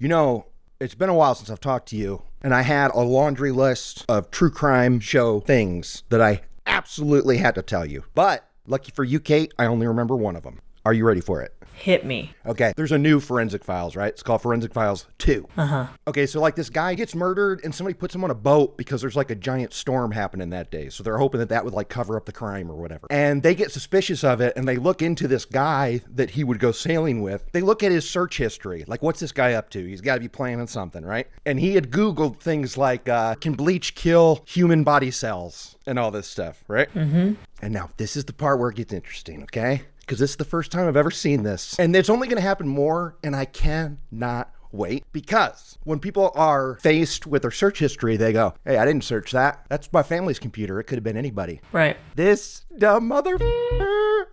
You know, it's been a while since I've talked to you, and I had a laundry list of true crime show things that I absolutely had to tell you. But lucky for you, Kate, I only remember one of them. Are you ready for it? Hit me. Okay, there's a new Forensic Files, right? It's called Forensic Files 2. Uh-huh. Okay, so like this guy gets murdered and somebody puts him on a boat because there's like a giant storm happening that day. So they're hoping that that would like cover up the crime or whatever. And they get suspicious of it and they look into this guy that he would go sailing with. They look at his search history. Like, what's this guy up to? He's got to be planning something, right? And he had Googled things like, can bleach kill human body cells and all this stuff, right? Mm-hmm. And now this is the part where it gets interesting, okay? Because this is the first time I've ever seen this. And it's only going to happen more, and I cannot wait. Because when people are faced with their search history, they go, hey, I didn't search that. That's my family's computer. It could have been anybody. Right. This dumb motherfucker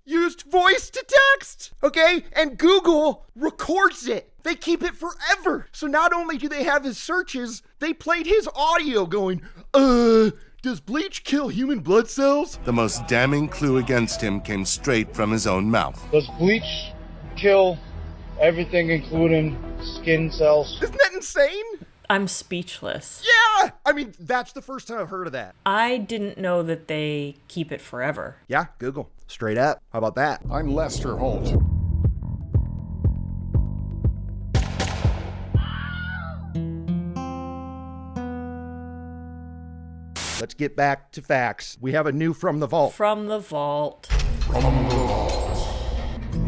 used voice to text, okay? And Google records it. They keep it forever. So not only do they have his searches, they played his audio going, does bleach kill human blood cells? The most damning clue against him came straight from his own mouth. Does bleach kill everything, including skin cells? Isn't that insane? I'm speechless. Yeah! I mean, that's the first time I've heard of that. I didn't know that they keep it forever. Yeah, Google. Straight up. How about that? I'm Lester Holt. Let's get back to facts. We have a new From the Vault. From the vault. From the vault.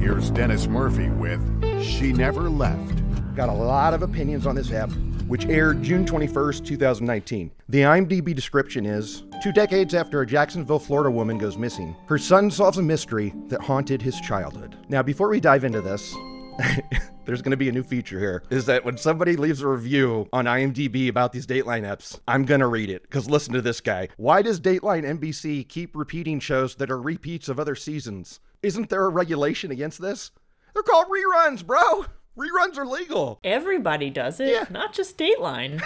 Here's Dennis Murphy with She Never Left. Got a lot of opinions on this app, which aired June 21st, 2019. The IMDb description is, 2 decades after a Jacksonville, Florida woman goes missing, her son solves a mystery that haunted his childhood. Now, before we dive into this, there's going to be a new feature here, is that when somebody leaves a review on IMDb about these Dateline eps, I'm going to read it, because listen to this guy. Why does Dateline NBC keep repeating shows that are repeats of other seasons? Isn't there a regulation against this? They're called reruns, bro. Reruns are legal. Everybody does it, Yeah. not just Dateline.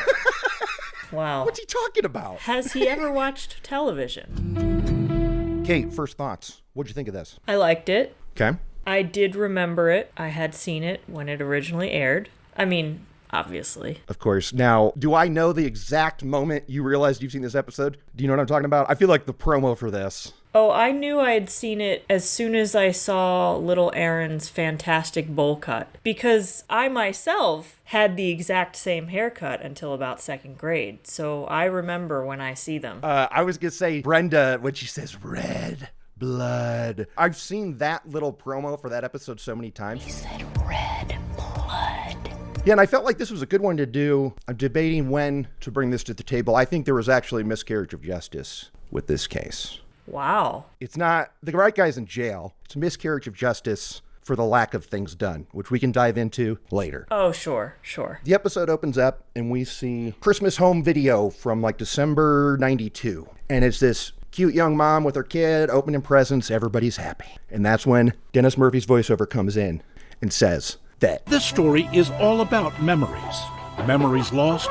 Wow. What's he talking about? Has he ever watched television? Kate, first thoughts. What'd you think of this? I liked it. Okay. I did remember it. I had seen it when it originally aired. I mean, obviously. Of course. Now, do I know the exact moment you realized you've seen this episode? Do you know what I'm talking about? I feel like the promo for this. Oh, I knew I had seen it as soon as I saw little Aaron's fantastic bowl cut. Because I myself had the exact same haircut until about 2nd grade. So I remember when I see them. I was going to say Brenda, when she says red blood. I've seen that little promo for that episode so many times. He said red blood. Yeah, and I felt like this was a good one to do. I'm debating when to bring this to the table. I think there was actually a miscarriage of justice with this case. Wow. It's not, the right guy's in jail. It's a miscarriage of justice for the lack of things done, which we can dive into later. Oh, sure. The episode opens up and we see Christmas home video from like December 92. And it's this cute young mom with her kid opening presents. Everybody's happy. And that's when Dennis Murphy's voiceover comes in and says that this story is all about memories. Memories lost,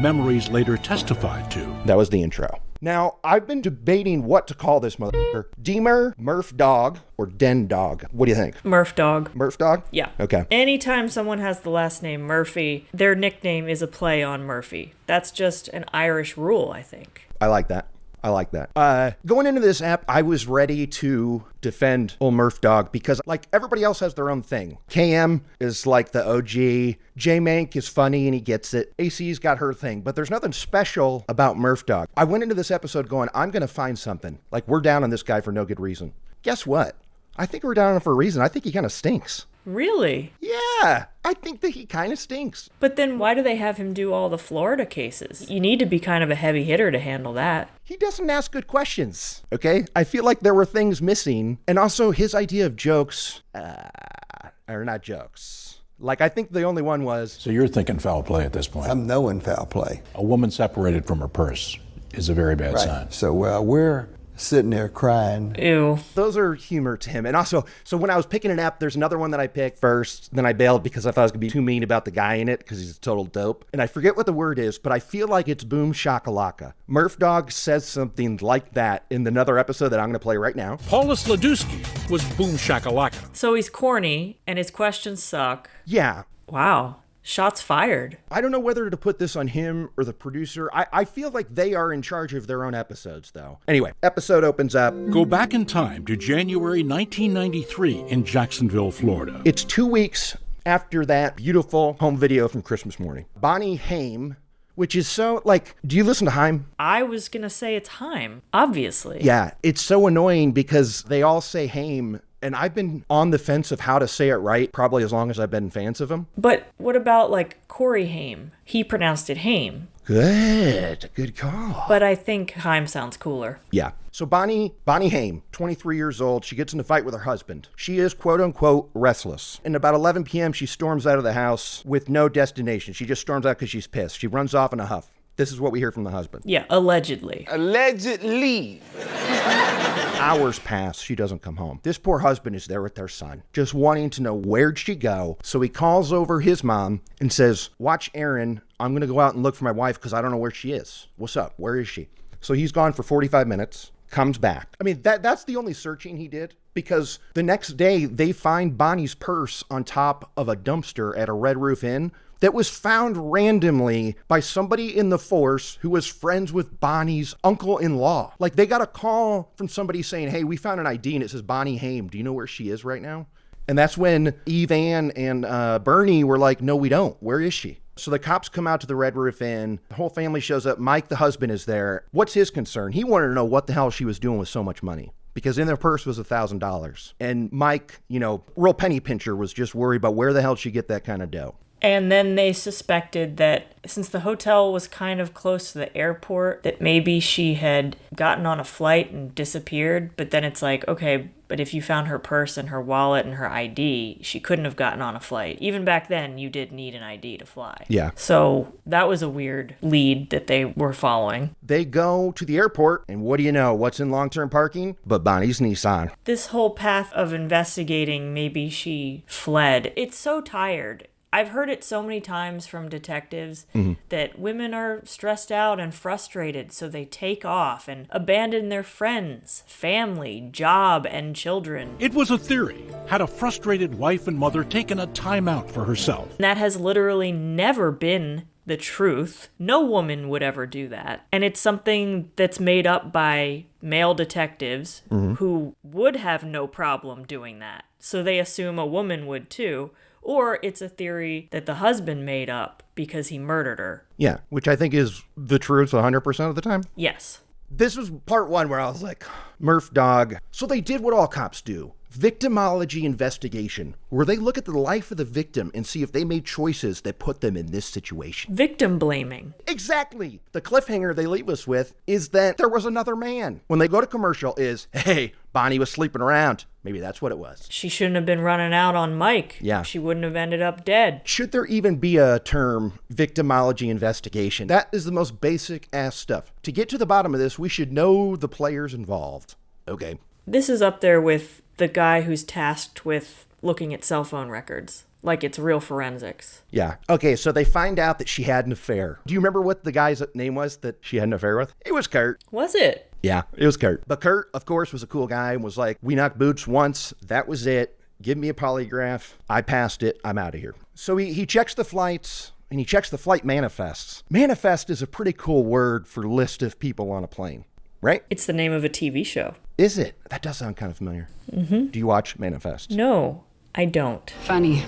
memories later testified to. That was the intro. Now, I've been debating what to call this motherfucker. Demer, Murph Dog, or Den Dog. What do you think? Murph Dog. Murph Dog? Yeah. Okay. Anytime someone has the last name Murphy, their nickname is a play on Murphy. That's just an Irish rule, I think. I like that. Going into this app, I was ready to defend old Murph Dog because like everybody else has their own thing. KM is like the OG. J-Mank is funny and he gets it. AC's got her thing, but there's nothing special about Murph Dog. I went into this episode going, I'm going to find something. Like we're down on this guy for no good reason. Guess what? I think we're down on him for a reason. I think he kind of stinks. Really? Yeah, I think that he kind of stinks. But then why do they have him do all the Florida cases? You need to be kind of a heavy hitter to handle that. He doesn't ask good questions, okay? I feel like there were things missing. And also his idea of jokes are not jokes. Like, I think the only one was... So you're thinking foul play at this point? I'm knowing foul play. A woman separated from her purse is a very bad sign. So we're sitting there crying. Ew. Those are humor to him. And also, so when I was picking an app, there's another one that I picked first. Then I bailed because I thought I was going to be too mean about the guy in it because he's a total dope. And I forget what the word is, but I feel like it's boom shakalaka. Murph Dog says something like that in another episode that I'm going to play right now. Paulus Ladusky was boom shakalaka. So he's corny and his questions suck. Yeah. Wow. Shots fired. I don't know whether to put this on him or the producer. I feel like they are in charge of their own episodes, though. Anyway, episode opens up. Go back in time to January 1993 in Jacksonville, Florida. It's 2 weeks after that beautiful home video from Christmas morning. Bonnie Haim, which is so, like, do you listen to Haim? I was going to say it's Haim, obviously. Yeah, it's so annoying because they all say Haim. And I've been on the fence of how to say it right probably as long as I've been fans of him. But what about, like, Corey Haim? He pronounced it Haim. Good call. But I think Haim sounds cooler. Yeah. So Bonnie Haim, 23 years old, she gets in a fight with her husband. She is, quote unquote, restless. And about 11 p.m., she storms out of the house with no destination. She just storms out because she's pissed. She runs off in a huff. This is what we hear from the husband. Yeah, allegedly. Allegedly. Hours pass, she doesn't come home. This poor husband is there with their son, just wanting to know where'd she go. So he calls over his mom and says, watch Aaron, I'm going to go out and look for my wife because I don't know where she is. What's up? Where is she? So he's gone for 45 minutes, comes back. I mean, that's the only searching he did, because the next day they find Bonnie's purse on top of a dumpster at a Red Roof Inn that was found randomly by somebody in the force who was friends with Bonnie's uncle-in-law. Like, they got a call from somebody saying, hey, we found an ID and it says Bonnie Haim. Do you know where she is right now? And that's when Eve Ann and Bernie were like, no, we don't. Where is she? So the cops come out to the Red Roof Inn. The whole family shows up. Mike, the husband, is there. What's his concern? He wanted to know what the hell she was doing with so much money, because in their purse was $1,000. And Mike, real penny pincher, was just worried about where the hell she'd get that kind of dough. And then they suspected that since the hotel was kind of close to the airport, that maybe she had gotten on a flight and disappeared. But then it's like, okay, but if you found her purse and her wallet and her ID, she couldn't have gotten on a flight. Even back then, you did need an ID to fly. Yeah. So that was a weird lead that they were following. They go to the airport, and what do you know? What's in long-term parking? But Bonnie's Nissan. This whole path of investigating maybe she fled, it's so tired. I've heard it so many times from detectives that women are stressed out and frustrated, so they take off and abandon their friends, family, job, and children. It was a theory. Had a frustrated wife and mother taken a time out for herself? And that has literally never been the truth. No woman would ever do that. And it's something that's made up by male detectives who would have no problem doing that. So they assume a woman would too. Or it's a theory that the husband made up because he murdered her. Yeah, which I think is the truth 100% of the time. Yes. This was part one where I was like, Murph dog. So they did what all cops do. Victimology investigation, where they look at the life of the victim and see if they made choices that put them in this situation. Victim blaming. Exactly. The cliffhanger they leave us with is that there was another man. When they go to commercial is, hey, Bonnie was sleeping around. Maybe that's what it was. She shouldn't have been running out on Mike. Yeah. She wouldn't have ended up dead. Should there even be a term, victimology investigation? That is the most basic ass stuff. To get to the bottom of this, we should know the players involved. Okay. This is up there with the guy who's tasked with looking at cell phone records. Like it's real forensics. Yeah. Okay, so they find out that she had an affair. Do you remember what the guy's name was that she had an affair with? It was Kurt. Was it? Yeah, it was Kurt. But Kurt, of course, was a cool guy and was like, we knocked boots once. That was it. Give me a polygraph. I passed it. I'm out of here. So he checks the flights and he checks the flight manifests. Manifest is a pretty cool word for list of people on a plane, right? It's the name of a TV show. Is it? That does sound kind of familiar. Mm-hmm. Do you watch Manifest? No, I don't. Funny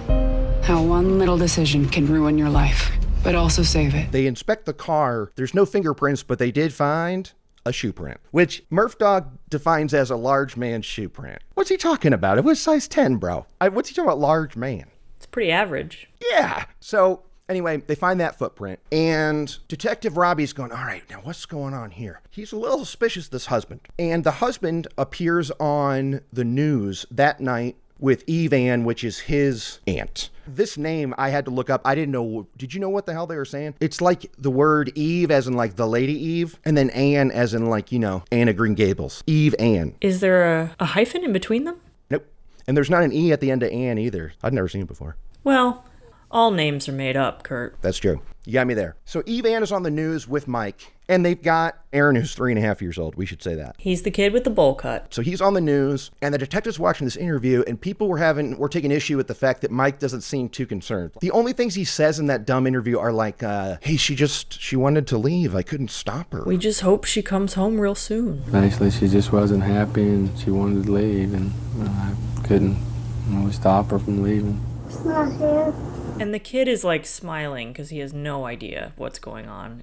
how one little decision can ruin your life, but also save it. They inspect the car. There's no fingerprints, but they did find a shoe print, which Murph Dog defines as a large man's shoe print. What's he talking about? It was size 10, bro. What's he talking about, large man? It's pretty average. Yeah. So anyway, they find that footprint, and Detective Robbie's going, all right, now what's going on here? He's a little suspicious, this husband. And the husband appears on the news that night with Eve Ann, which is his aunt. This name I had to look up. I didn't know. Did you know what the hell they were saying? It's like the word Eve as in like the Lady Eve, and then Ann as in like, Anne of Green Gables. Eve Ann. Is there a hyphen in between them? Nope. And there's not an E at the end of Ann either. I've never seen it before. Well, all names are made up, Kurt. That's true. You got me there. So Eve Ann is on the news with Mike, And they've got Aaron, who's 3.5 years old. We should say that. He's the kid with the bowl cut. So he's on the news, and the detective's watching this interview, and people were taking issue with the fact that Mike doesn't seem too concerned. The only things he says in that dumb interview are like, hey, she wanted to leave. I couldn't stop her. We just hope she comes home real soon. Basically, she just wasn't happy, and she wanted to leave, and I couldn't stop her from leaving. It's not here. And the kid is like smiling because he has no idea what's going on,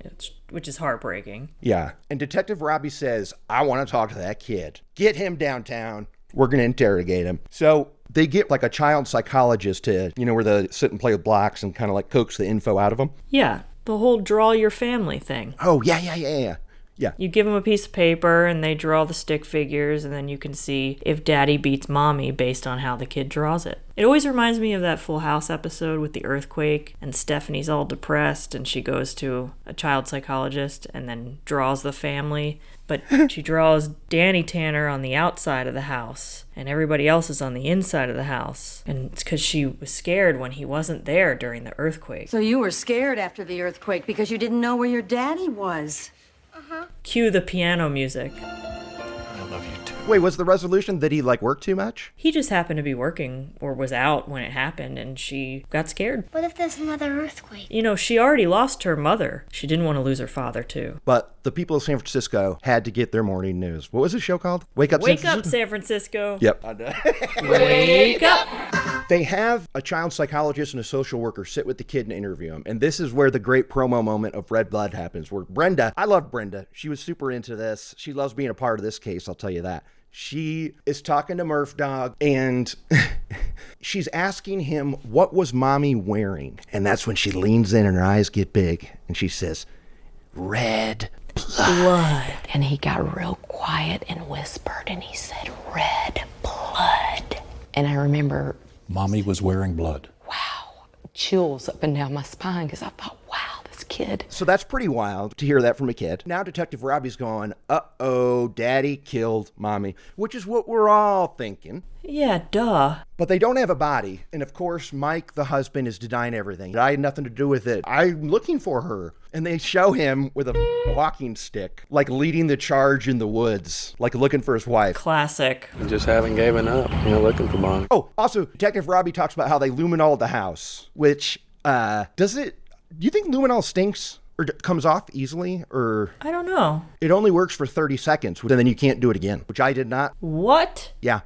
which is heartbreaking. Yeah. And Detective Robbie says, I want to talk to that kid. Get him downtown. We're going to interrogate him. So they get like a child psychologist to, where they sit and play with blocks and kind of like coax the info out of them. Yeah. The whole draw your family thing. Oh, yeah. Yeah. You give them a piece of paper and they draw the stick figures, and then you can see if daddy beats mommy based on how the kid draws it. It always reminds me of that Full House episode with the earthquake, and Stephanie's all depressed and she goes to a child psychologist and then draws the family. But she draws Danny Tanner on the outside of the house and everybody else is on the inside of the house. And it's because she was scared when he wasn't there during the earthquake. So you were scared after the earthquake because you didn't know where your daddy was. Cue the piano music. I love you too. Wait, was the resolution that he worked too much? He just happened to be working or was out when it happened and she got scared. What if there's another earthquake? She already lost her mother. She didn't want to lose her father too. But the people of San Francisco had to get their morning news. What was the show called? Wake up, San Francisco. Yep. Wake up. They have a child psychologist and a social worker sit with the kid and interview him. And this is where the great promo moment of Red Blood happens, where I love Brenda. She was super into this. She loves being a part of this case, I'll tell you that. She is talking to Murph Dog, and she's asking him, what was mommy wearing? And that's when she leans in and her eyes get big, and she says, red blood. And he got real quiet and whispered, and he said, red blood. And I remember... Mommy was wearing blood. Wow. Chills up and down my spine because I thought, wow, this kid. So that's pretty wild to hear that from a kid. Now Detective Robbie's going, uh-oh, daddy killed mommy, which is what we're all thinking. Yeah, duh. But they don't have a body. And of course, Mike, the husband, is denying everything. I had nothing to do with it. I'm looking for her. And they show him with a walking stick, leading the charge in the woods, looking for his wife. Classic. I just haven't given up, looking for Bonnie. Oh, also, Detective Robbie talks about how they luminol the house, which, do you think luminol stinks? Or comes off easily, or... I don't know. It only works for 30 seconds, and then you can't do it again, which I did not. What? Yeah.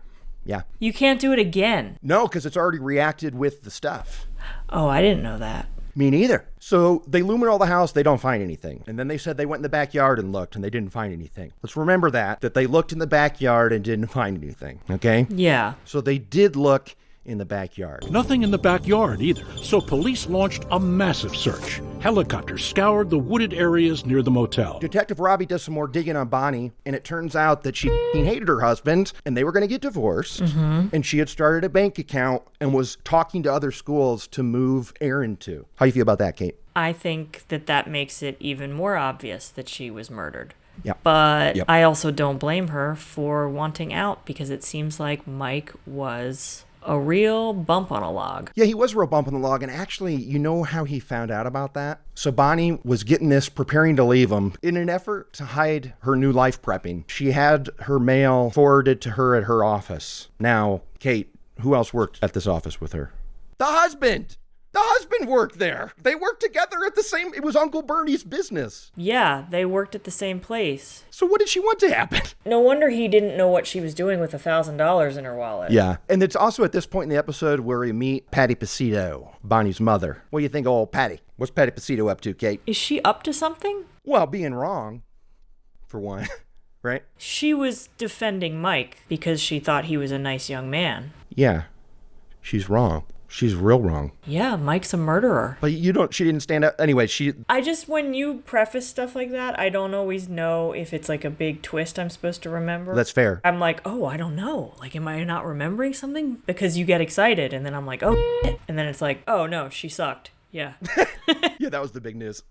You can't do it again? No, because it's already reacted with the stuff. Oh, I didn't know that. Me neither. So they luminol the house, they don't find anything. And then they said they went in the backyard and looked, and they didn't find anything. Let's remember that they looked in the backyard and didn't find anything, okay? Yeah. So they did look in the backyard. Nothing in the backyard either, so police launched a massive search. Helicopters scoured the wooded areas near the motel. Detective Robbie does some more digging on Bonnie, and it turns out that she hated her husband, and they were going to get divorced, and she had started a bank account and was talking to other schools to move Aaron to. How do you feel about that, Kate? I think that makes it even more obvious that she was murdered. Yeah. But I also don't blame her for wanting out because it seems like Mike was a real bump on a log. Yeah, he was a real bump on the log, and actually, you know how he found out about that? So Bonnie was getting this, preparing to leave him. In an effort to hide her new life prepping, she had her mail forwarded to her at her office. Now, Kate, who else worked at this office with her? The husband! The husband worked there. They worked together at the same... It was Uncle Bernie's business. Yeah, they worked at the same place. So what did she want to happen? No wonder he didn't know what she was doing with $1,000 in her wallet. Yeah. And it's also at this point in the episode where we meet Patty Pacito, Bonnie's mother. What do you think of old Patty? What's Patty Pacito up to, Kate? Is she up to something? Well, being wrong, for one, right? She was defending Mike because she thought he was a nice young man. Yeah. She's wrong. She's real wrong. Yeah, Mike's a murderer. But she didn't stand up. Anyway, when you preface stuff like that, I don't always know if it's a big twist I'm supposed to remember. That's fair. I'm like, oh, I don't know. Am I not remembering something? Because you get excited and then I'm like, oh, shit. And then it's like, oh no, she sucked. Yeah. Yeah, that was the big news.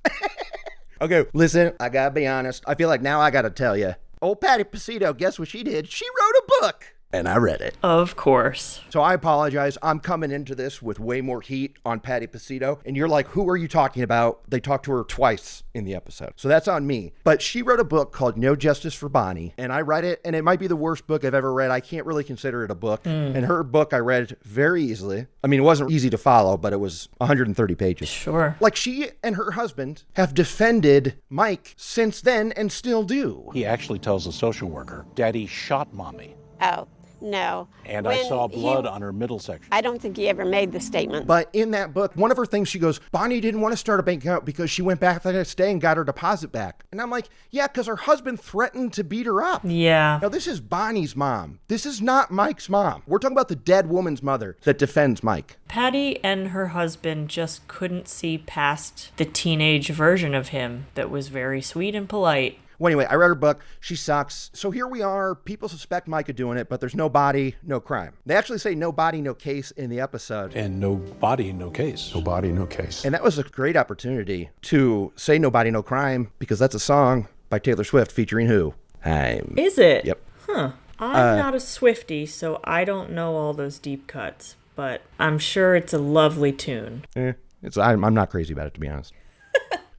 Okay, listen, I gotta be honest. I feel like now I gotta tell you. Old Patty Pacito, guess what she did? She wrote a book. and I read it. Of course. So I apologize. I'm coming into this with way more heat on Patty Pacito. And you're like, who are you talking about? They talked to her twice in the episode. So that's on me. But she wrote a book called No Justice for Bonnie. And I read it, and it might be the worst book I've ever read. I can't really consider it a book. And her book I read very easily. I mean, it wasn't easy to follow, but it was 130 pages. Sure. Like, she and her husband have defended Mike since then and still do. He actually tells a social worker, Daddy shot Mommy. Oh, no. And I saw blood on her middle section. I don't think he ever made the statement. But in that book, one of her things, she goes, Bonnie didn't want to start a bank account because she went back the next day and got her deposit back. And I'm like, yeah, because her husband threatened to beat her up. Yeah. Now, this is Bonnie's mom. This is not Mike's mom. We're talking about the dead woman's mother that defends Mike. Patty and her husband just couldn't see past the teenage version of him that was very sweet and polite. Well, anyway, I read her book. She sucks. So here we are. People suspect Mike of doing it, but there's no body, no crime. They actually say no body, no case in the episode. And no body, no case. No body, no case. And that was a great opportunity to say no body, no crime, because that's a song by Taylor Swift featuring who? Haim. Is it? Yep. Huh. I'm not a Swiftie, so I don't know all those deep cuts, but I'm sure it's a lovely tune. I'm not crazy about it, to be honest.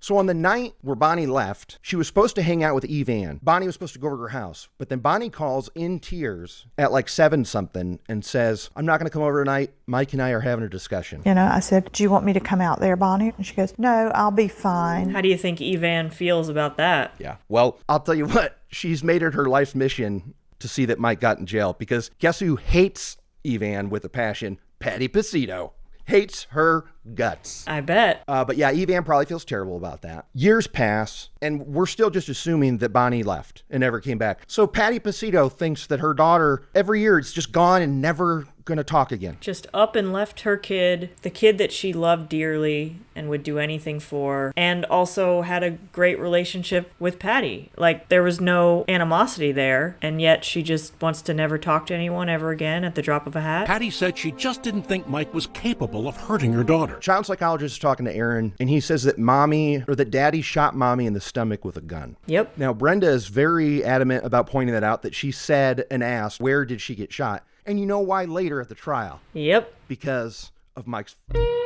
So on the night where Bonnie left, she was supposed to hang out with Eve Ann. Bonnie was supposed to go over to her house. But then Bonnie calls in tears at like 7-something and says, I'm not going to come over tonight. Mike and I are having a discussion. You know, I said, do you want me to come out there, Bonnie? And she goes, no, I'll be fine. How do you think Eve Ann feels about that? Yeah. Well, I'll tell you what. She's made it her life's mission to see that Mike got in jail. Because guess who hates Eve Ann with a passion? Patty Pacito. Hates her guts. I bet. But yeah, Eve Ann probably feels terrible about that. Years pass, and we're still just assuming that Bonnie left and never came back. So Patty Pacito thinks that her daughter, every year, it's just gone and never going to talk again. Just up and left her kid, the kid that she loved dearly and would do anything for, and also had a great relationship with Patty. Like, there was no animosity there, and yet she just wants to never talk to anyone ever again at the drop of a hat. Patty said she just didn't think Mike was capable of hurting her daughter. Child psychologist is talking to Aaron, and he says that that daddy shot mommy in the stomach with a gun. Yep. Now, Brenda is very adamant about pointing that out, that she said and asked, where did she get shot? And you know why later at the trial. Yep. Because of Mike's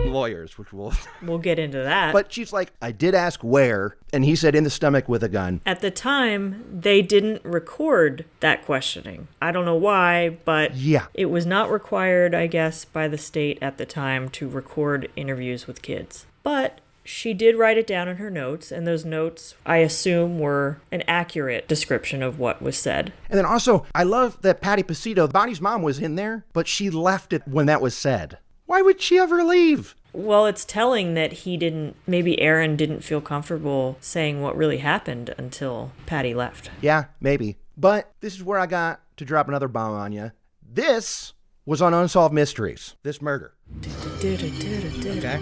lawyers, which we'll get into that. But she's like, I did ask where, and he said in the stomach with a gun. At the time, they didn't record that questioning. I don't know why, but yeah, it was not required, I guess, by the state at the time to record interviews with kids. But she did write it down in her notes, and those notes, I assume, were an accurate description of what was said. And then also, I love that Patty Pacito, Bonnie's mom, was in there, but she left it when that was said. Why would she ever leave? Well, it's telling that maybe Aaron didn't feel comfortable saying what really happened until Patty left. Yeah, maybe. But this is where I got to drop another bomb on you. This was on Unsolved Mysteries, this murder. Okay?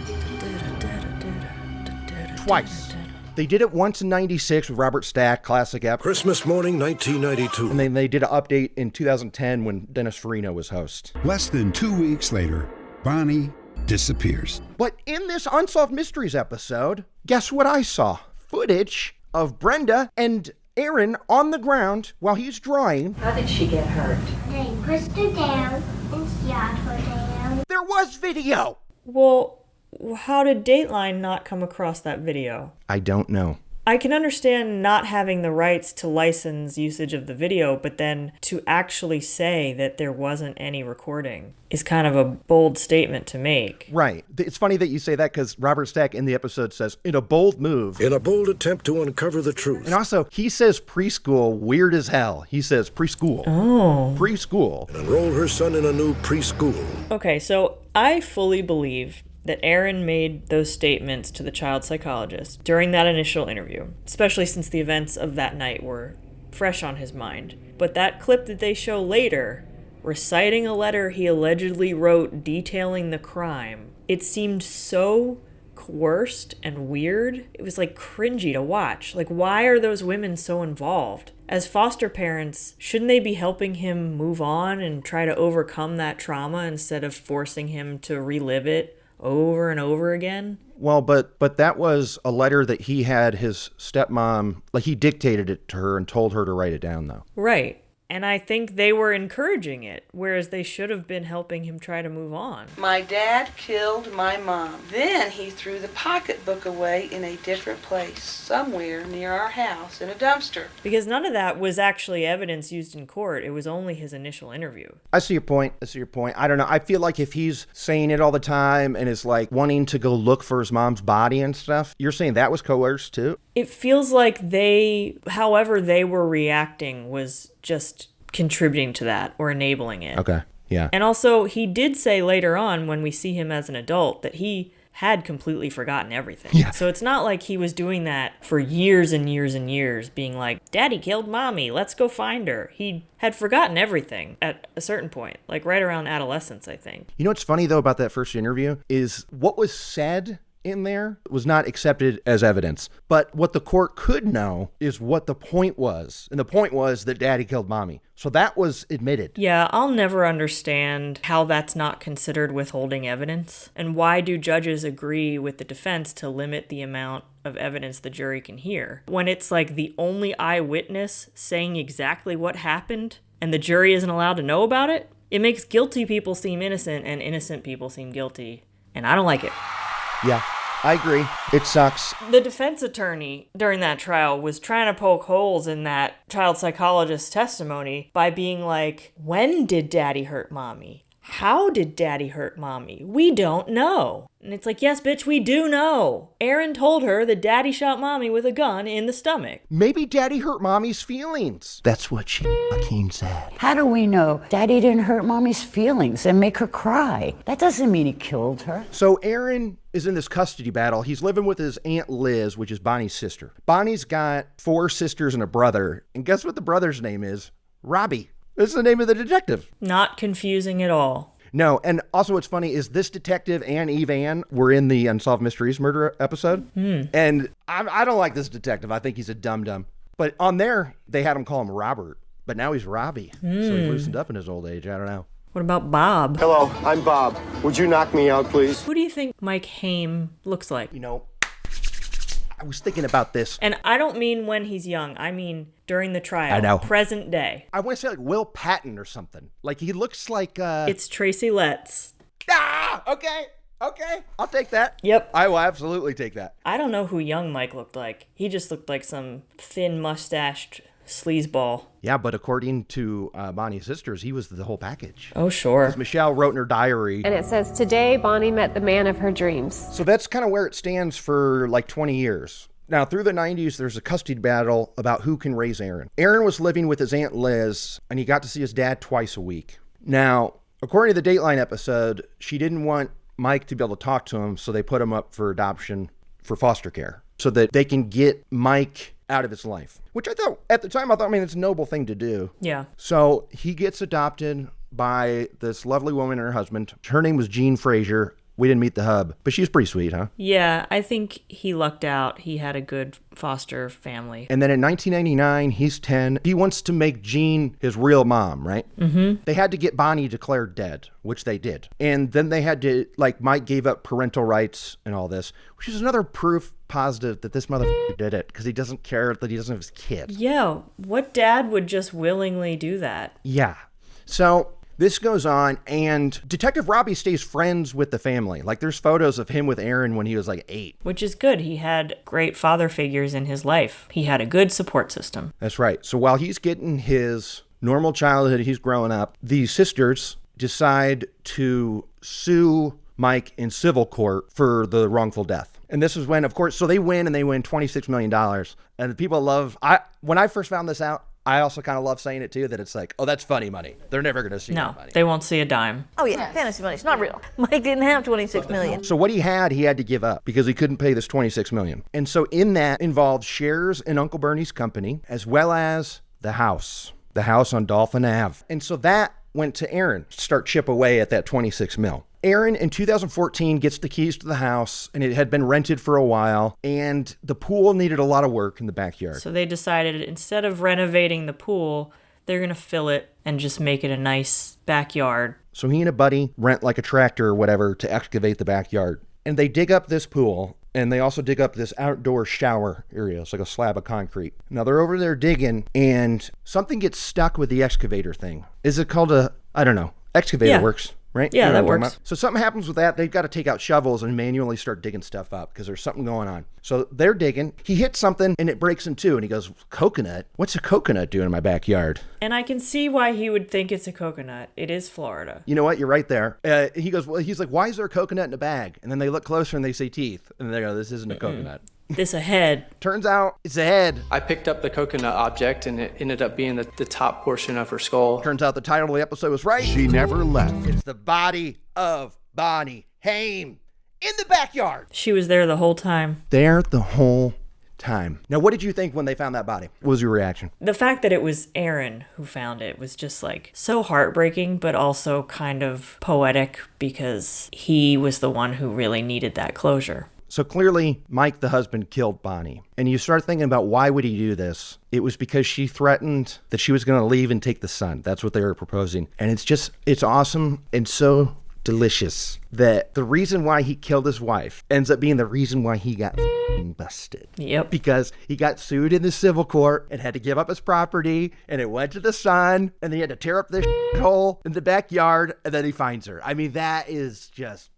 Twice. They did it once in 96 with Robert Stack, classic ep. Christmas morning, 1992. And then they did an update in 2010 when Dennis Farina was host. Less than 2 weeks later, Bonnie disappears. But in this Unsolved Mysteries episode, guess what I saw? Footage of Brenda and Aaron on the ground while he's drawing. How did she get hurt? They pushed her down and shot her down. There was video! Well, how did Dateline not come across that video? I don't know. I can understand not having the rights to license usage of the video, but then to actually say that there wasn't any recording is kind of a bold statement to make. Right. It's funny that you say that because Robert Stack in the episode says, in a bold move. In a bold attempt to uncover the truth. And also, he says preschool weird as hell. He says preschool. Oh. Preschool. And enroll her son in a new preschool. Okay, so I fully believe that Aaron made those statements to the child psychologist during that initial interview, especially since the events of that night were fresh on his mind. But that clip that they show later, reciting a letter he allegedly wrote detailing the crime, it seemed so coerced and weird. It was like cringy to watch. Like, why are those women so involved? As foster parents, shouldn't they be helping him move on and try to overcome that trauma instead of forcing him to relive it over and over again? Well, but that was a letter that he had his stepmom, like he dictated it to her and told her to write it down, though. Right. And I think they were encouraging it, whereas they should have been helping him try to move on. My dad killed my mom. Then he threw the pocketbook away in a different place, somewhere near our house, in a dumpster. Because none of that was actually evidence used in court. It was only his initial interview. I see your point. I don't know. I feel like if he's saying it all the time and is like wanting to go look for his mom's body and stuff, you're saying that was coerced too? It feels like however they were reacting was just contributing to that or enabling it. Okay, yeah. And also, he did say later on when we see him as an adult that he had completely forgotten everything. Yeah. So it's not like he was doing that for years and years and years, being like, Daddy killed Mommy, let's go find her. He had forgotten everything at a certain point, like right around adolescence, I think. You know what's funny, though, about that first interview is what was said in there was not accepted as evidence. But what the court could know is what the point was. And the point was that Daddy killed Mommy. So that was admitted. Yeah, I'll never understand how that's not considered withholding evidence. And why do judges agree with the defense to limit the amount of evidence the jury can hear when it's like the only eyewitness saying exactly what happened and the jury isn't allowed to know about it? It makes guilty people seem innocent and innocent people seem guilty. And I don't like it. Yeah, I agree. It sucks. The defense attorney during that trial was trying to poke holes in that child psychologist's testimony by being like, when did Daddy hurt Mommy? How did Daddy hurt Mommy? We don't know. And it's like, yes, bitch, we do know. Aaron told her that Daddy shot Mommy with a gun in the stomach. Maybe Daddy hurt Mommy's feelings. That's what she fucking said. How do we know Daddy didn't hurt Mommy's feelings and make her cry? That doesn't mean he killed her. So Aaron is in this custody battle. He's living with his Aunt Liz, which is Bonnie's sister. Bonnie's got 4 sisters and a brother. And guess what the brother's name is? Robbie. This is the name of the detective. Not confusing at all. No, and also what's funny is this detective and Evan were in the Unsolved Mysteries murder episode. And I don't like this detective. I think he's a dum-dum. But on there, they had him call him Robert. But now he's Robbie. So he loosened up in his old age. I don't know. What about Bob? Hello, I'm Bob. Would you knock me out, please? Who do you think Mike Haim looks like? You know, I was thinking about this. And I don't mean when he's young. I mean during the trial. I know. Present day. I want to say like Will Patton or something. Like he looks like... It's Tracy Letts. Ah, okay. I'll take that. Yep. I will absolutely take that. I don't know who young Mike looked like. He just looked like some thin mustached sleazeball. Yeah, but according to Bonnie's sisters, he was the whole package. Oh, sure. As Michelle wrote in her diary. And it says, today Bonnie met the man of her dreams. So that's kind of where it stands for like 20 years. Now, through the 90s, there's a custody battle about who can raise Aaron. Aaron was living with his Aunt Liz, and he got to see his dad twice a week. Now, according to the Dateline episode, she didn't want Mike to be able to talk to him, so they put him up for adoption for foster care so that they can get Mike out of his life, which I thought, at the time, I mean, it's a noble thing to do. Yeah. So he gets adopted by this lovely woman and her husband. Her name was Jean Frazier. We didn't meet the hub, but she's pretty sweet, huh? Yeah, I think he lucked out. He had a good foster family. And then in 1999, he's 10. He wants to make Jean his real mom, right? Mm-hmm. They had to get Bonnie declared dead, which they did. And then they had to, like, Mike gave up parental rights and all this, which is another proof positive that this motherfucker did it because he doesn't care that he doesn't have his kid. Yeah, what dad would just willingly do that? Yeah. So this goes on, and Detective Robbie stays friends with the family. Like, there's photos of him with Aaron when he was like 8. Which is good. He had great father figures in his life. He had a good support system. That's right. So while he's getting his normal childhood, he's growing up, the sisters decide to sue Mike in civil court for the wrongful death. And this is when, of course, so they win, and they win $26 million. And the people love, when I first found this out, I also kind of love saying it too, that it's like, oh, that's funny money. They're never going to see that money. No, they won't see a dime. Oh yeah, fantasy money. It's not real. Mike didn't have $26 million. So what he had to give up because he couldn't pay this $26 million. And so in that involved shares in Uncle Bernie's company, as well as the house on Dolphin Ave. And so that went to Aaron to start chip away at that $26 million. Aaron, in 2014, gets the keys to the house, and it had been rented for a while, and the pool needed a lot of work in the backyard. So they decided instead of renovating the pool, they're going to fill it and just make it a nice backyard. So he and a buddy rent like a tractor or whatever to excavate the backyard. And they dig up this pool, And they also dig up this outdoor shower area. It's like a slab of concrete. Now they're over there digging, and something gets stuck with the excavator thing. Is it called I don't know. Excavator works, right? Yeah, that works. So something happens with that. They've got to take out shovels and manually start digging stuff up because there's something going on. So they're digging. He hits something and it breaks in two. And he goes, coconut? What's a coconut doing in my backyard? And I can see why he would think it's a coconut. It is Florida. You know what? You're right there. He goes, well, he's like, why is there a coconut in a bag? And then they look closer and they see teeth. And they go, this isn't a coconut. This a head. Turns out it's a head. I picked up the coconut object and it ended up being the top portion of her skull. Turns out the title of the episode was right. She never left. It's the body of Bonnie Haim in the backyard. She was there the whole time. There the whole time. Now, what did you think when they found that body? What was your reaction? The fact that it was Aaron who found it was just like so heartbreaking, but also kind of poetic because he was the one who really needed that closure. So clearly, Mike, the husband, killed Bonnie. And you start thinking about why would he do this? It was because she threatened that she was going to leave and take the son. That's what they were proposing. And it's awesome and so delicious that the reason why he killed his wife ends up being the reason why he got busted. Yep. Because he got sued in the civil court and had to give up his property, and it went to the son, and then he had to tear up this hole in the backyard, and then he finds her. I mean, that is just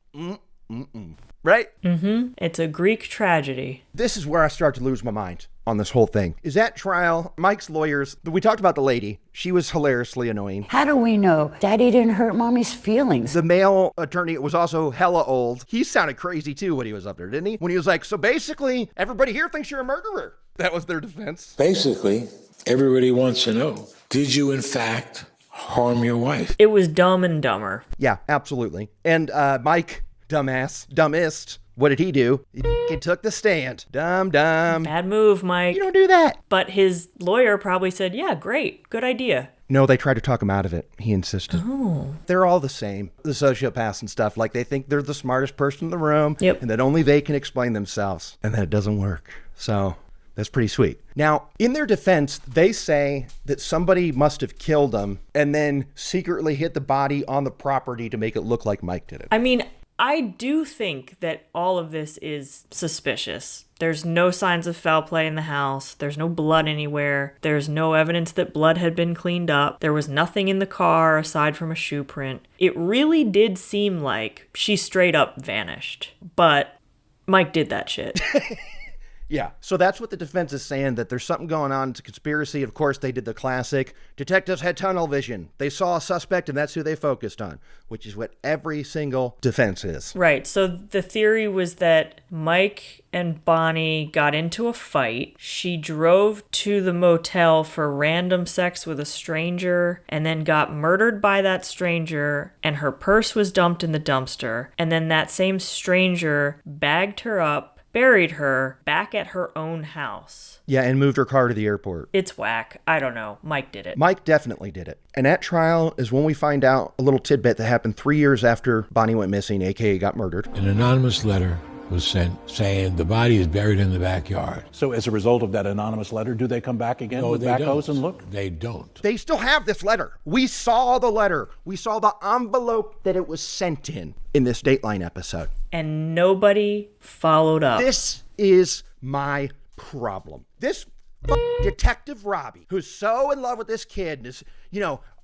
right? Mm-hmm. It's a Greek tragedy. This is where I start to lose my mind on this whole thing. Is at trial, Mike's lawyers, we talked about the lady. She was hilariously annoying. How do we know Daddy didn't hurt Mommy's feelings? The male attorney was also hella old. He sounded crazy too when he was up there, didn't he? When he was like, so basically, everybody here thinks you're a murderer. That was their defense. Basically, everybody wants to know, did you in fact harm your wife? It was Dumb and Dumber. Yeah, absolutely. And Mike, dumbest, what did he do? He took the stand. Dumb. Bad move, Mike. You don't do that. But his lawyer probably said, yeah, great, good idea. No, they tried to talk him out of it. He insisted. Oh. They're all the same. The sociopaths and stuff. Like, they think they're the smartest person in the room. Yep. And that only they can explain themselves. And that it doesn't work. So that's pretty sweet. Now, in their defense, they say that somebody must have killed them and then secretly hid the body on the property to make it look like Mike did it. I mean, I do think that all of this is suspicious. There's no signs of foul play in the house. There's no blood anywhere. There's no evidence that blood had been cleaned up. There was nothing in the car aside from a shoe print. It really did seem like she straight up vanished. But Mike did that shit. Yeah, so that's what the defense is saying, that there's something going on. It's a conspiracy. Of course, they did the classic. Detectives had tunnel vision. They saw a suspect, and that's who they focused on, which is what every single defense is. Right, so the theory was that Mike and Bonnie got into a fight. She drove to the motel for random sex with a stranger and then got murdered by that stranger, and her purse was dumped in the dumpster. And then that same stranger bagged her up, buried her back at her own house. Yeah, and moved her car to the airport. It's whack. I don't know. Mike did it. Mike definitely did it. And at trial is when we find out a little tidbit that happened 3 years after Bonnie went missing, aka got murdered. An anonymous letter was sent saying the body is buried in the backyard. So as a result of that anonymous letter, do they come back again with backhoes and look? They don't. They still have this letter. We saw the letter. We saw the envelope that it was sent in this Dateline episode. And nobody followed up. This is my problem. This Detective Robbie, who's so in love with this kid, is,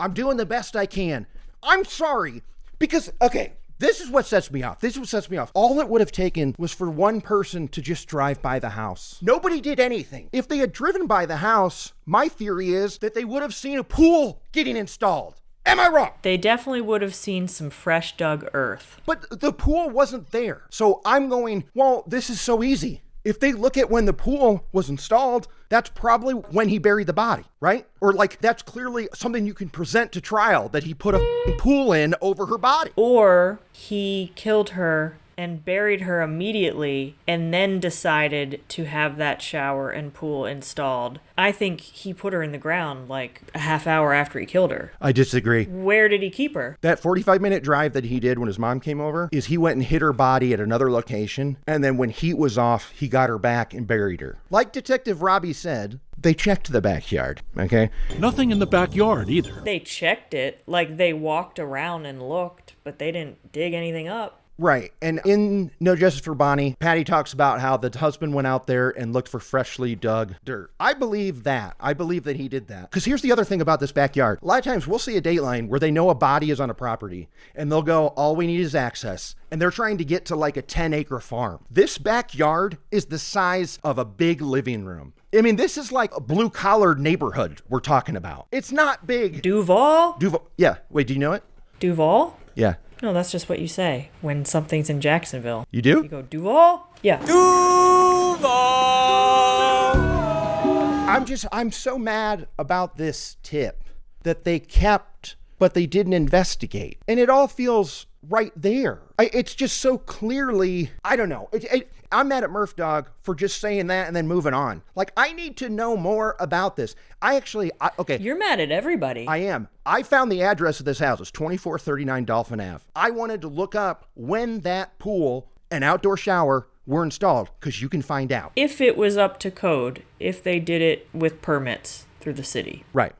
I'm doing the best I can. I'm sorry, because, okay, this is what sets me off. All it would have taken was for one person to just drive by the house. Nobody did anything. If they had driven by the house, my theory is that they would have seen a pool getting installed. Am I wrong? They definitely would have seen some fresh dug earth. But the pool wasn't there. So I'm going, well, this is so easy. If they look at when the pool was installed, that's probably when he buried the body, right? Or that's clearly something you can present to trial, that he put a pool in over her body. Or he killed her and buried her immediately and then decided to have that shower and pool installed. I think he put her in the ground like a half hour after he killed her. I disagree. Where did he keep her? That 45-minute drive that he did when his mom came over is he went and hid her body at another location, and then when heat was off, he got her back and buried her. Like Detective Robbie said, they checked the backyard, okay? Nothing in the backyard either. They checked it, like they walked around and looked, but they didn't dig anything up. Right. And in No Justice for Bonnie, Patty talks about how the husband went out there and looked for freshly dug dirt. I believe that. I believe that he did that. Because here's the other thing about this backyard. A lot of times we'll see a Dateline where they know a body is on a property and they'll go, all we need is access. And they're trying to get to like a 10-acre farm. This backyard is the size of a big living room. I mean, this is like a blue-collar neighborhood we're talking about. It's not big. Duval? Yeah. Wait, do you know it? Duval? Yeah. No, that's just what you say when something's in Jacksonville. You do? You go, Duval? Yeah. Duval! I'm so mad about this tip that they kept, but they didn't investigate. And it all feels right there. It's just so clearly, I don't know. I'm mad at Murph Dog for just saying that and then moving on. Like, I need to know more about this. Okay. You're mad at everybody. I am. I found the address of this house. It's 2439 Dolphin Ave. I wanted to look up when that pool and outdoor shower were installed, because you can find out. If it was up to code, if they did it with permits through the city. Right.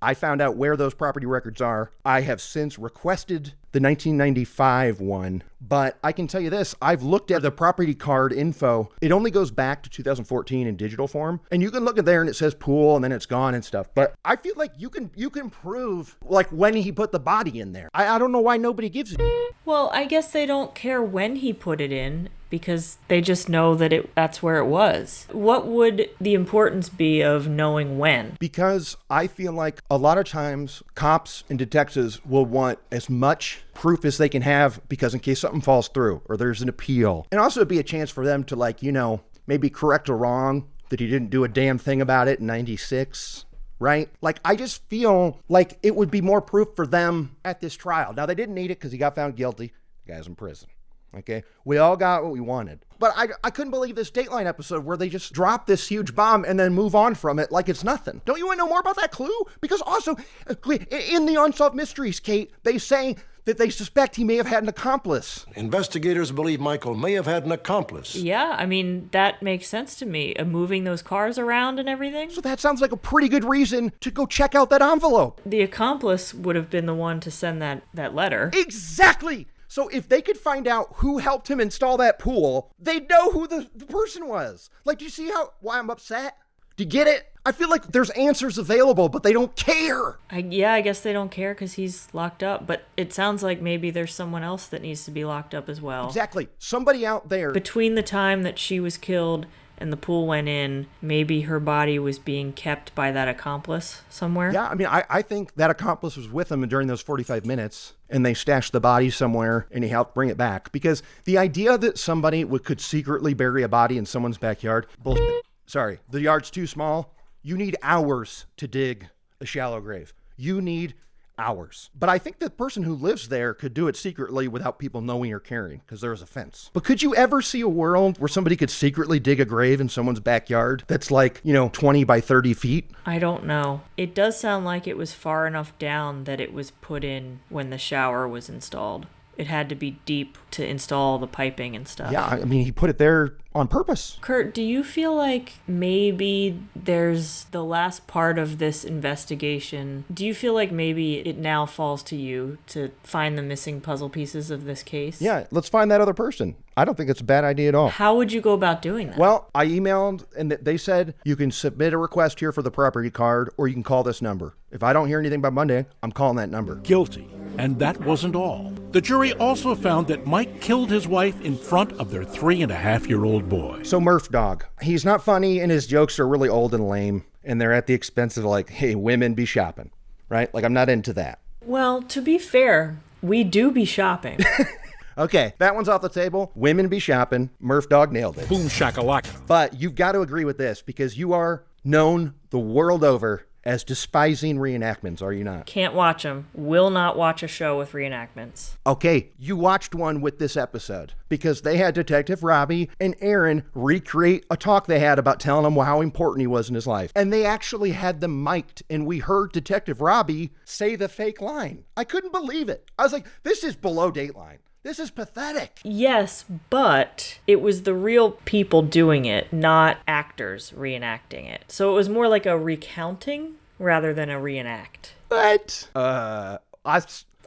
I found out where those property records are. I have since requested the 1995 one, but I can tell you this, I've looked at the property card info. It only goes back to 2014 in digital form, and you can look at there and it says pool and then it's gone and stuff. But I feel like you can prove like when he put the body in there. I don't know why nobody gives it. Well, I guess they don't care when he put it in, because they just know that that's where it was. What would the importance be of knowing when? Because I feel like a lot of times cops and detectives will want as much proof as they can have, because in case something falls through or there's an appeal. And also it'd be a chance for them to maybe correct a wrong that he didn't do a damn thing about it in 96. Right? Like, I just feel like it would be more proof for them at this trial. Now, they didn't need it because he got found guilty. The guy's in prison. Okay? We all got what we wanted. But I couldn't believe this Dateline episode where they just drop this huge bomb and then move on from it like it's nothing. Don't you want to know more about that clue? Because also, in the Unsolved Mysteries, Kate, they say that they suspect he may have had an accomplice. Investigators believe Michael may have had an accomplice. Yeah, I mean, that makes sense to me. Moving those cars around and everything. So that sounds like a pretty good reason to go check out that envelope. The accomplice would have been the one to send that letter. Exactly! So if they could find out who helped him install that pool, they'd know who the person was. Like, do you see why I'm upset? Do you get it? I feel like there's answers available, but they don't care. I guess they don't care because he's locked up. But it sounds like maybe there's someone else that needs to be locked up as well. Exactly. Somebody out there. Between the time that she was killed and the pool went in, maybe her body was being kept by that accomplice somewhere. Yeah, I mean, I think that accomplice was with him during those 45 minutes, and they stashed the body somewhere, and he helped bring it back. Because the idea that somebody could secretly bury a body in someone's backyard, bullshit. Sorry, the yard's too small. You need hours to dig a shallow grave. You need hours. But I think the person who lives there could do it secretly without people knowing or caring, because there's a fence. But could you ever see a world where somebody could secretly dig a grave in someone's backyard that's like, 20 by 30 feet? I don't know. It does sound like it was far enough down that it was put in when the shower was installed. It had to be deep to install the piping and stuff. Yeah, I mean, he put it there on purpose. Kurt, do you feel like maybe there's the last part of this investigation? Do you feel like maybe it now falls to you to find the missing puzzle pieces of this case? Yeah, let's find that other person. I don't think it's a bad idea at all. How would you go about doing that? Well, I emailed and they said you can submit a request here for the property card or you can call this number. If I don't hear anything by Monday, I'm calling that number. Guilty. And that wasn't all. The jury also found that Mike killed his wife in front of their 3.5-year-old boy. So Murph Dog, he's not funny and his jokes are really old and lame and they're at the expense of hey, women be shopping, right? Like, I'm not into that. Well, to be fair, we do be shopping. Okay, that one's off the table. Women be shopping. Murph Dog nailed it. Boom shakalaka. But you've got to agree with this because you are known the world over as despising reenactments, are you not? Can't watch them. Will not watch a show with reenactments. Okay, you watched one with this episode because they had Detective Robbie and Aaron recreate a talk they had about telling him how important he was in his life. And they actually had them mic'd and we heard Detective Robbie say the fake line. I couldn't believe it. I was like, this is below Dateline. This is pathetic. Yes, but it was the real people doing it, not actors reenacting it. So it was more like a recounting rather than a reenact. What?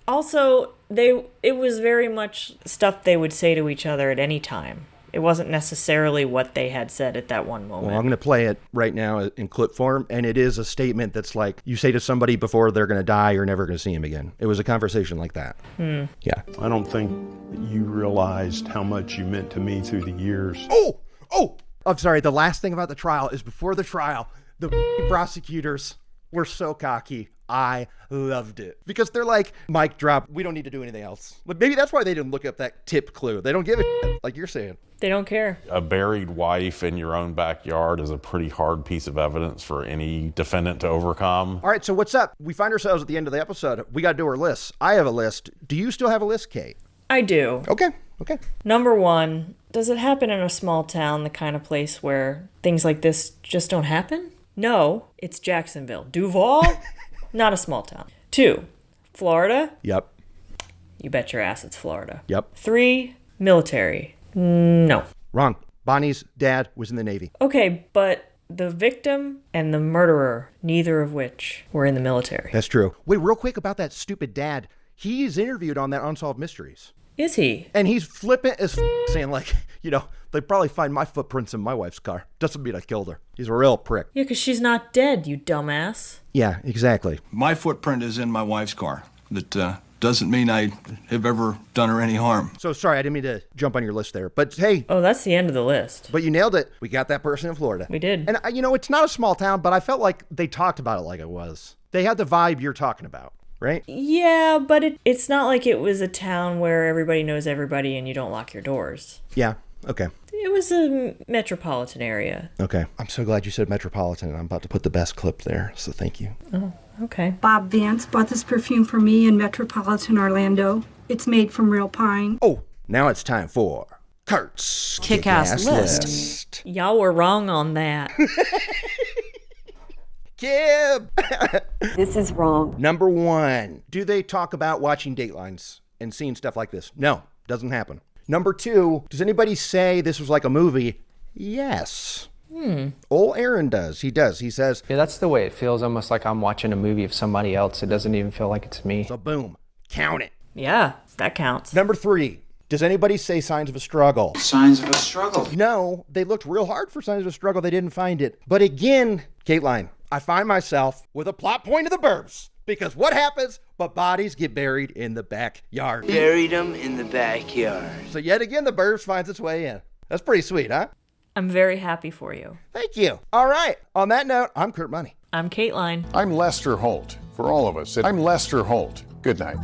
Also, it was very much stuff they would say to each other at any time. It wasn't necessarily what they had said at that one moment. Well, I'm going to play it right now in clip form, and it is a statement that's like you say to somebody before they're going to die, you're never going to see him again. It was a conversation like that. Yeah. I don't think you realized how much you meant to me through the years. Oh! I'm sorry, the last thing about the trial is before the trial, the prosecutors were so cocky. I loved it. Because they're like, mic drop, we don't need to do anything else. But maybe that's why they didn't look up that tip clue. They don't give a shit, like you're saying. They don't care. A buried wife in your own backyard is a pretty hard piece of evidence for any defendant to overcome. All right, so what's up? We find ourselves at the end of the episode. We got to do our lists. I have a list. Do you still have a list, Kate? I do. Okay. Number 1, does it happen in a small town, the kind of place where things like this just don't happen? No, it's Jacksonville. Duval? Not a small town. 2, Florida? Yep. You bet your ass it's Florida. Yep. 3, military? No. Wrong. Bonnie's dad was in the Navy. Okay, but the victim and the murderer, neither of which were in the military. That's true. Wait, real quick about that stupid dad. He's interviewed on that Unsolved Mysteries. Is he? And he's flippant as saying like, they'd probably find my footprints in my wife's car. Doesn't mean I killed her. He's a real prick. Yeah, because she's not dead, you dumbass. Yeah, exactly. My footprint is in my wife's car. That doesn't mean I have ever done her any harm. So sorry, I didn't mean to jump on your list there. But hey. Oh, that's the end of the list. But you nailed it. We got that person in Florida. We did. And, it's not a small town, but I felt like they talked about it like it was. They had the vibe you're talking about. Right? Yeah, but it's not like it was a town where everybody knows everybody and you don't lock your doors. Yeah, okay. It was a metropolitan area. Okay. I'm so glad you said metropolitan. I'm about to put the best clip there, so thank you. Oh, okay. Bob Vance bought this perfume for me in metropolitan Orlando. It's made from real pine. Oh, now it's time for Kurt's Kick-Ass List. Y'all were wrong on that. Kib! This is wrong. Number 1, do they talk about watching Datelines and seeing stuff like this? No, doesn't happen. Number 2, does anybody say this was like a movie? Yes. Old Aaron does. He does. He says, Yeah, that's the way it feels, almost like I'm watching a movie of somebody else. It doesn't even feel like it's me. So boom, count it. Yeah, that counts. Number 3, does anybody say signs of a struggle? Signs of a struggle. No, they looked real hard for signs of a struggle. They didn't find it. But again, Kateline, I find myself with a plot point of the burbs. Because what happens but bodies get buried in the backyard? Buried them in the backyard. So yet again, the burbs finds its way in. That's pretty sweet, huh? I'm very happy for you. Thank you. All right. On that note, I'm Kurt Money. I'm Kateline. I'm Lester Holt. For all of us, I'm Lester Holt. Good night.